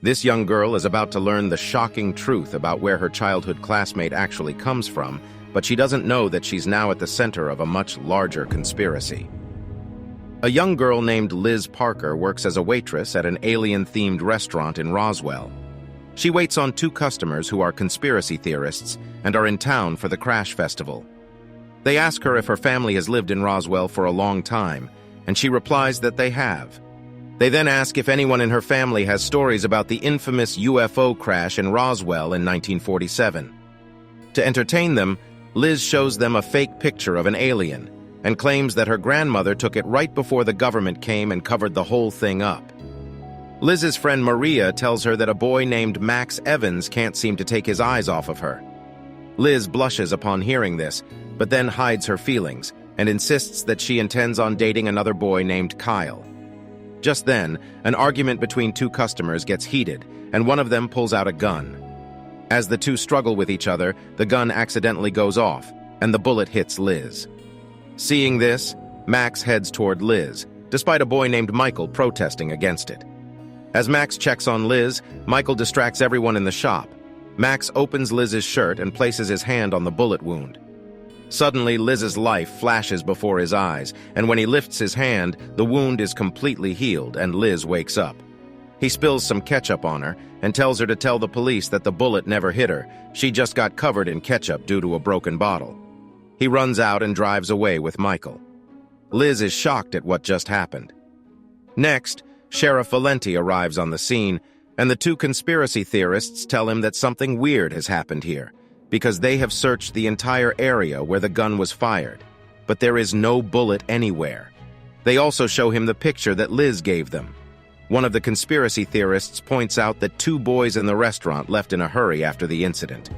This young girl is about to learn the shocking truth about where her childhood classmate actually comes from, but she doesn't know that she's now at the center of a much larger conspiracy. A young girl named Liz Parker works as a waitress at an alien-themed restaurant in Roswell. She waits on two customers who are conspiracy theorists and are in town for the Crash Festival. They ask her if her family has lived in Roswell for a long time, and she replies that they have. They then ask if anyone in her family has stories about the infamous UFO crash in Roswell in 1947. To entertain them, Liz shows them a fake picture of an alien and claims that her grandmother took it right before the government came and covered the whole thing up. Liz's friend Maria tells her that a boy named Max Evans can't seem to take his eyes off of her. Liz blushes upon hearing this, but then hides her feelings and insists that she intends on dating another boy named Kyle. Just then, an argument between two customers gets heated, and one of them pulls out a gun. As the two struggle with each other, the gun accidentally goes off, and the bullet hits Liz. Seeing this, Max heads toward Liz, despite a boy named Michael protesting against it. As Max checks on Liz, Michael distracts everyone in the shop. Max opens Liz's shirt and places his hand on the bullet wound. Suddenly, Liz's life flashes before his eyes, and when he lifts his hand, the wound is completely healed and Liz wakes up. He spills some ketchup on her and tells her to tell the police that the bullet never hit her. She just got covered in ketchup due to a broken bottle. He runs out and drives away with Michael. Liz is shocked at what just happened. Next, Sheriff Valenti arrives on the scene, and the two conspiracy theorists tell him that something weird has happened here, because they have searched the entire area where the gun was fired, but there is no bullet anywhere. They also show him the picture that Liz gave them. One of the conspiracy theorists points out that two boys in the restaurant left in a hurry after the incident.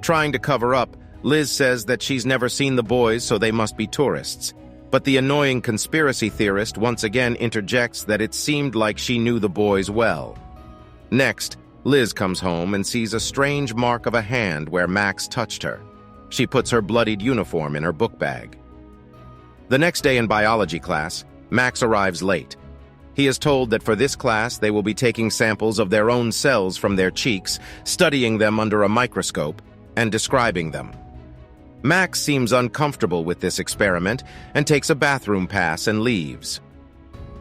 Trying to cover up, Liz says that she's never seen the boys, so they must be tourists. But the annoying conspiracy theorist once again interjects that it seemed like she knew the boys well. Next, Liz comes home and sees a strange mark of a hand where Max touched her. She puts her bloodied uniform in her book bag. The next day in biology class, Max arrives late. He is told that for this class they will be taking samples of their own cells from their cheeks, studying them under a microscope, and describing them. Max seems uncomfortable with this experiment and takes a bathroom pass and leaves.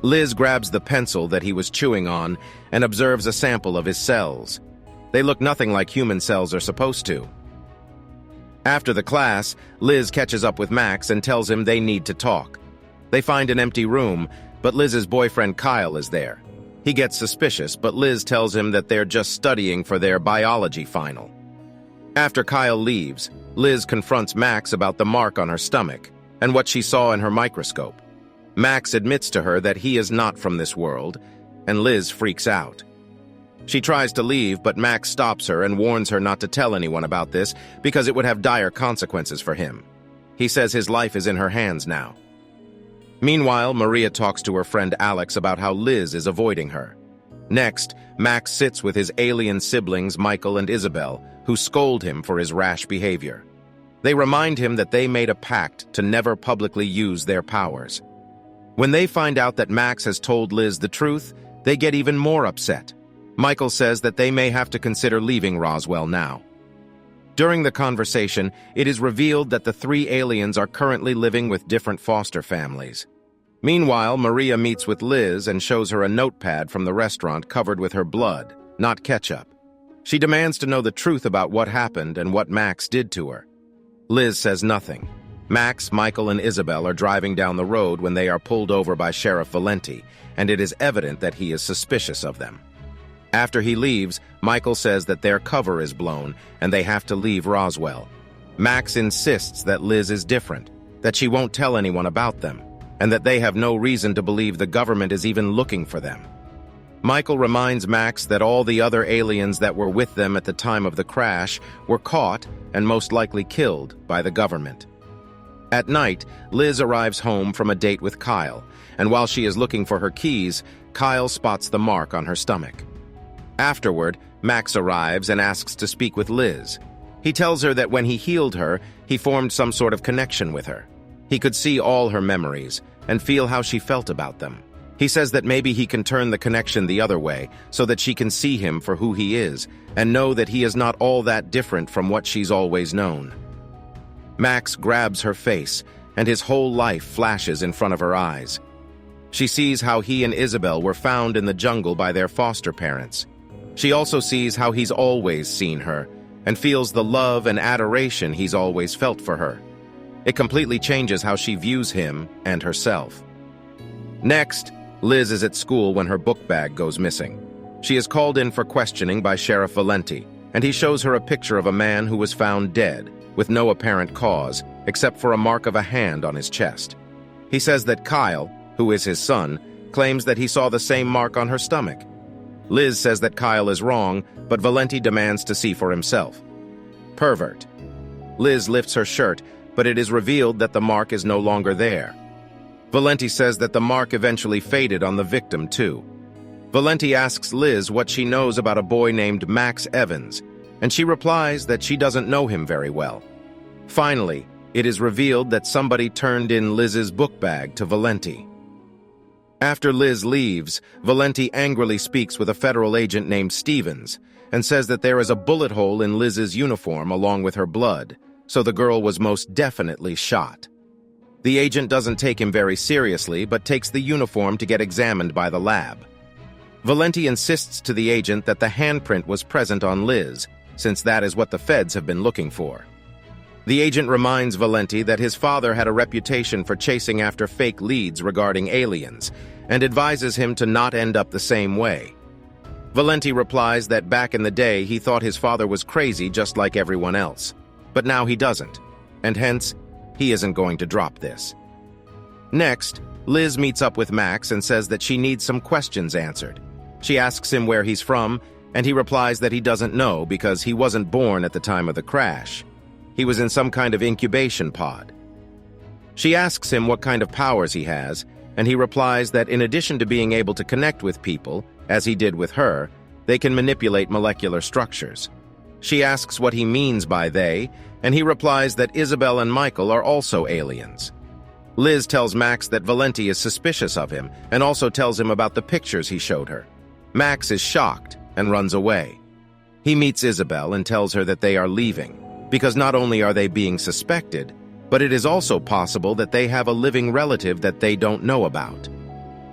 Liz grabs the pencil that he was chewing on and observes a sample of his cells. They look nothing like human cells are supposed to. After the class, Liz catches up with Max and tells him they need to talk. They find an empty room, but Liz's boyfriend Kyle is there. He gets suspicious, but Liz tells him that they're just studying for their biology final. After Kyle leaves, Liz confronts Max about the mark on her stomach and what she saw in her microscope. Max admits to her that he is not from this world, and Liz freaks out. She tries to leave, but Max stops her and warns her not to tell anyone about this because it would have dire consequences for him. He says his life is in her hands now. Meanwhile, Maria talks to her friend Alex about how Liz is avoiding her. Next, Max sits with his alien siblings Michael and Isabel, who scold him for his rash behavior. They remind him that they made a pact to never publicly use their powers. When they find out that Max has told Liz the truth, they get even more upset. Michael says that they may have to consider leaving Roswell now. During the conversation, it is revealed that the three aliens are currently living with different foster families. Meanwhile, Maria meets with Liz and shows her a notepad from the restaurant covered with her blood, not ketchup. She demands to know the truth about what happened and what Max did to her. Liz says nothing. Max, Michael, and Isabel are driving down the road when they are pulled over by Sheriff Valenti, and it is evident that he is suspicious of them. After he leaves, Michael says that their cover is blown and they have to leave Roswell. Max insists that Liz is different, that she won't tell anyone about them, and that they have no reason to believe the government is even looking for them. Michael reminds Max that all the other aliens that were with them at the time of the crash were caught and most likely killed by the government. At night, Liz arrives home from a date with Kyle, and while she is looking for her keys, Kyle spots the mark on her stomach. Afterward, Max arrives and asks to speak with Liz. He tells her that when he healed her, he formed some sort of connection with her. He could see all her memories and feel how she felt about them. He says that maybe he can turn the connection the other way so that she can see him for who he is and know that he is not all that different from what she's always known. Max grabs her face, and his whole life flashes in front of her eyes. She sees how he and Isabel were found in the jungle by their foster parents. She also sees how he's always seen her and feels the love and adoration he's always felt for her. It completely changes how she views him and herself. Next, Liz is at school when her book bag goes missing. She is called in for questioning by Sheriff Valenti, and he shows her a picture of a man who was found dead, with no apparent cause, except for a mark of a hand on his chest. He says that Kyle, who is his son, claims that he saw the same mark on her stomach. Liz says that Kyle is wrong, but Valenti demands to see for himself. Pervert. Liz lifts her shirt, but it is revealed that the mark is no longer there. Valenti says that the mark eventually faded on the victim, too. Valenti asks Liz what she knows about a boy named Max Evans, and she replies that she doesn't know him very well. Finally, it is revealed that somebody turned in Liz's book bag to Valenti. After Liz leaves, Valenti angrily speaks with a federal agent named Stevens and says that there is a bullet hole in Liz's uniform along with her blood, so the girl was most definitely shot. The agent doesn't take him very seriously, but takes the uniform to get examined by the lab. Valenti insists to the agent that the handprint was present on Liz, since that is what the feds have been looking for. The agent reminds Valenti that his father had a reputation for chasing after fake leads regarding aliens, and advises him to not end up the same way. Valenti replies that back in the day he thought his father was crazy just like everyone else, but now he doesn't, and hence, he isn't going to drop this. Next, Liz meets up with Max and says that she needs some questions answered. She asks him where he's from, and he replies that he doesn't know because he wasn't born at the time of the crash. He was in some kind of incubation pod. She asks him what kind of powers he has, and he replies that in addition to being able to connect with people, as he did with her, they can manipulate molecular structures. She asks what he means by they, and he replies that Isabel and Michael are also aliens. Liz tells Max that Valenti is suspicious of him and also tells him about the pictures he showed her. Max is shocked and runs away. He meets Isabel and tells her that they are leaving, because not only are they being suspected, but it is also possible that they have a living relative that they don't know about.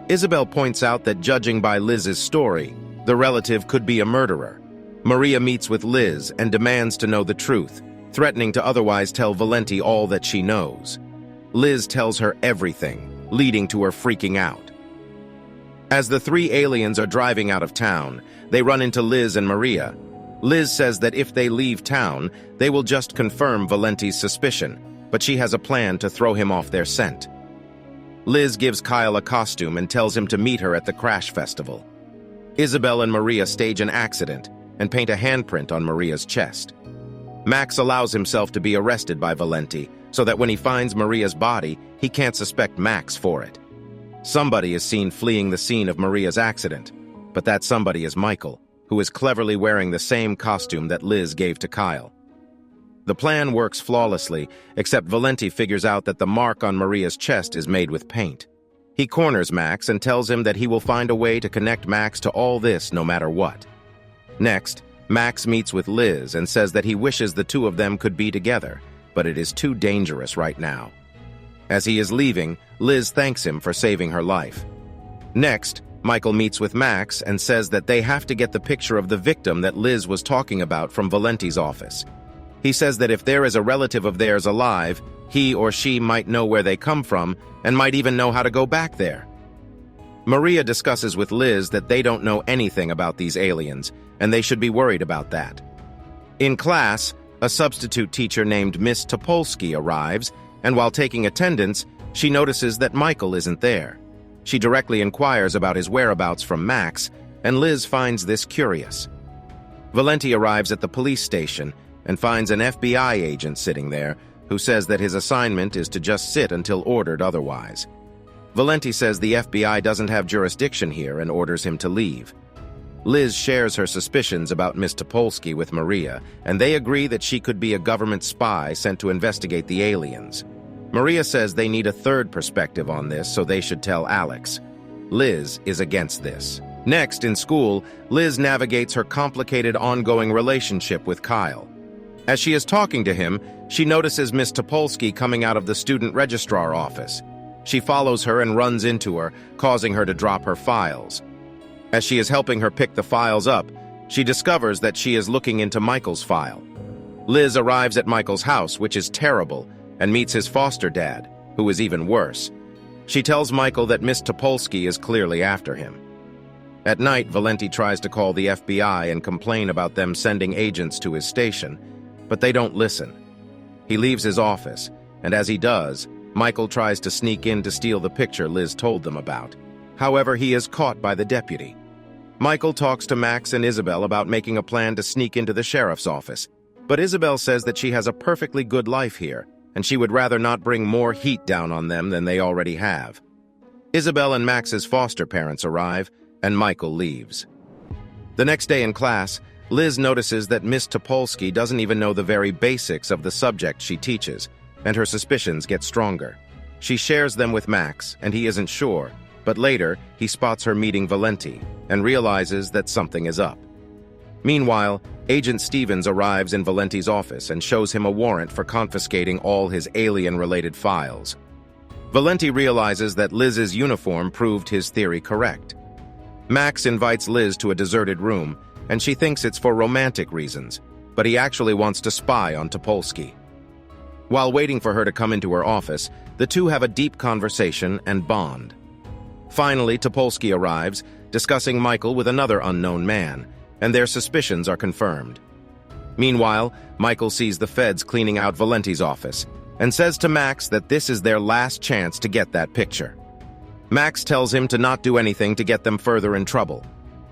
Isabel points out that judging by Liz's story, the relative could be a murderer. Maria meets with Liz and demands to know the truth, threatening to otherwise tell Valenti all that she knows. Liz tells her everything, leading to her freaking out. As the three aliens are driving out of town, they run into Liz and Maria. Liz says that if they leave town, they will just confirm Valenti's suspicion, but she has a plan to throw him off their scent. Liz gives Kyle a costume and tells him to meet her at the crash festival. Isabel and Maria stage an accident and paint a handprint on Maria's chest. Max allows himself to be arrested by Valenti so that when he finds Maria's body, he can't suspect Max for it. Somebody is seen fleeing the scene of Maria's accident, but that somebody is Michael, who is cleverly wearing the same costume that Liz gave to Kyle. The plan works flawlessly, except Valenti figures out that the mark on Maria's chest is made with paint. He corners Max and tells him that he will find a way to connect Max to all this no matter what. Next, Max meets with Liz and says that he wishes the two of them could be together, but it is too dangerous right now. As he is leaving, Liz thanks him for saving her life. Next, Michael meets with Max and says that they have to get the picture of the victim that Liz was talking about from Valenti's office. He says that if there is a relative of theirs alive, he or she might know where they come from and might even know how to go back there. Maria discusses with Liz that they don't know anything about these aliens, and they should be worried about that. In class, a substitute teacher named Miss Topolsky arrives, and while taking attendance, she notices that Michael isn't there. She directly inquires about his whereabouts from Max, and Liz finds this curious. Valenti arrives at the police station and finds an FBI agent sitting there who says that his assignment is to just sit until ordered otherwise. Valenti says the FBI doesn't have jurisdiction here and orders him to leave. Liz shares her suspicions about Miss Topolsky with Maria, and they agree that she could be a government spy sent to investigate the aliens. Maria says they need a third perspective on this, so they should tell Alex. Liz is against this. Next, in school, Liz navigates her complicated ongoing relationship with Kyle. As she is talking to him, she notices Miss Topolsky coming out of the student registrar office. She follows her and runs into her, causing her to drop her files. As she is helping her pick the files up, she discovers that she is looking into Michael's file. Liz arrives at Michael's house, which is terrible, and meets his foster dad, who is even worse. She tells Michael that Miss Topolsky is clearly after him. At night, Valenti tries to call the FBI and complain about them sending agents to his station, but they don't listen. He leaves his office, and as he does, Michael tries to sneak in to steal the picture Liz told them about. However, he is caught by the deputy. Michael talks to Max and Isabel about making a plan to sneak into the sheriff's office, but Isabel says that she has a perfectly good life here, and she would rather not bring more heat down on them than they already have. Isabel and Max's foster parents arrive, and Michael leaves. The next day in class, Liz notices that Miss Topolsky doesn't even know the very basics of the subject she teaches, and her suspicions get stronger. She shares them with Max, and he isn't sure, but later he spots her meeting Valenti and realizes that something is up. Meanwhile, Agent Stevens arrives in Valenti's office and shows him a warrant for confiscating all his alien-related files. Valenti realizes that Liz's uniform proved his theory correct. Max invites Liz to a deserted room, and she thinks it's for romantic reasons, but he actually wants to spy on Topolsky. While waiting for her to come into her office, the two have a deep conversation and bond. Finally, Topolsky arrives, discussing Michael with another unknown man, and their suspicions are confirmed. Meanwhile, Michael sees the feds cleaning out Valenti's office and says to Max that this is their last chance to get that picture. Max tells him to not do anything to get them further in trouble.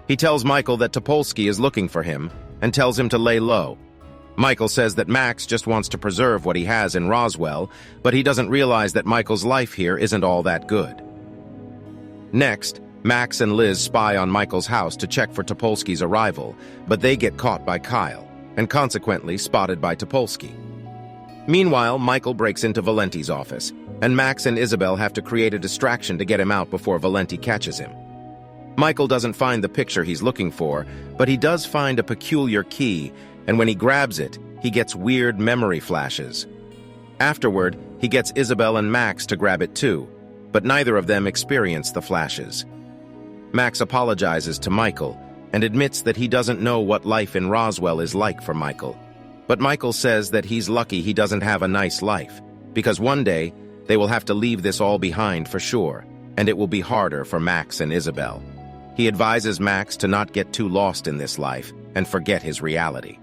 He tells Michael that Topolsky is looking for him and tells him to lay low. Michael says that Max just wants to preserve what he has in Roswell, but he doesn't realize that Michael's life here isn't all that good. Next, Max and Liz spy on Michael's house to check for Topolsky's arrival, but they get caught by Kyle, and consequently spotted by Topolsky. Meanwhile, Michael breaks into Valenti's office, and Max and Isabel have to create a distraction to get him out before Valenti catches him. Michael doesn't find the picture he's looking for, but he does find a peculiar key, and when he grabs it, he gets weird memory flashes. Afterward, he gets Isabel and Max to grab it too, but neither of them experience the flashes. Max apologizes to Michael and admits that he doesn't know what life in Roswell is like for Michael. But Michael says that he's lucky he doesn't have a nice life, because one day they will have to leave this all behind for sure, and it will be harder for Max and Isabel. He advises Max to not get too lost in this life and forget his reality.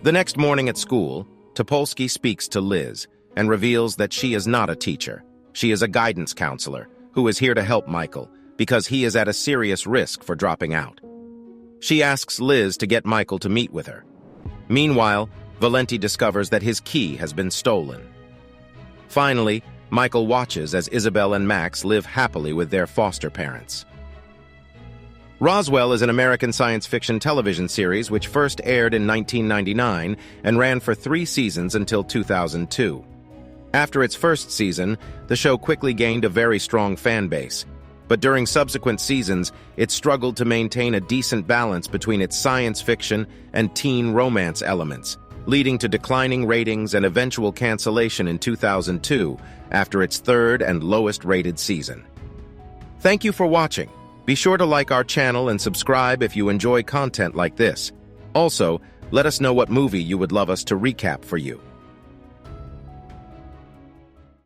The next morning at school, Topolsky speaks to Liz and reveals that she is not a teacher. She is a guidance counselor who is here to help Michael because he is at a serious risk for dropping out. She asks Liz to get Michael to meet with her. Meanwhile, Valenti discovers that his key has been stolen. Finally, Michael watches as Isabel and Max live happily with their foster parents. Roswell is an American science fiction television series which first aired in 1999 and ran for 3 seasons until 2002. After its first season, the show quickly gained a very strong fan base, but during subsequent seasons, it struggled to maintain a decent balance between its science fiction and teen romance elements, leading to declining ratings and eventual cancellation in 2002 after its 3rd and lowest-rated season. Thank you for watching. Be sure to like our channel and subscribe if you enjoy content like this. Also, let us know what movie you would love us to recap for you.